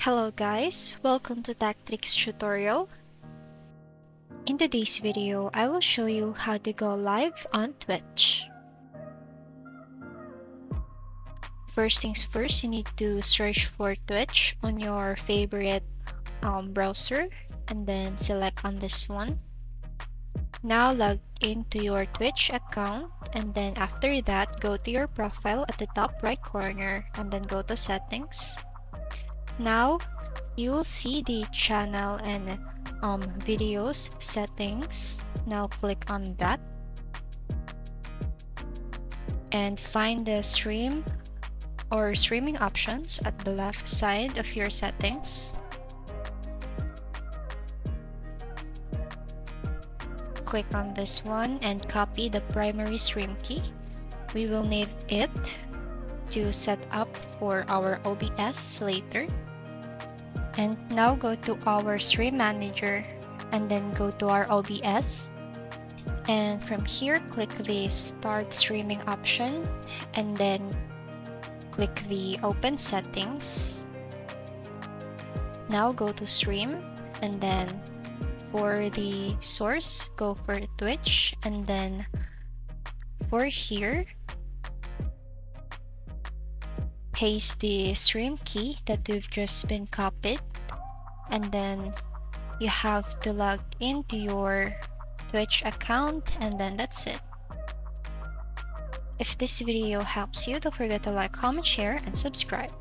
Hello guys, welcome to Tactics tutorial. In today's video, I will show you how to go live on Twitch. First things first, you need to search for Twitch on your favorite browser and then select on this one. Now log into your Twitch account and then after that, go to your profile at the top right corner and then go to settings. Now you will see the channel and videos settings. Now click on that and find the stream or streaming options at the left side of your settings. Click on this one and copy the primary stream key. We will need it to set up for our OBS later. And now go to our stream manager and then go to our OBS. And from here, click the start streaming option and then click the open settings. Now go to stream and then for the source, go for Twitch and then for here, paste the stream key that we've just been copied and then you have to log into your Twitch account and then that's it. If this video helps you, don't forget to like, comment, share, and subscribe.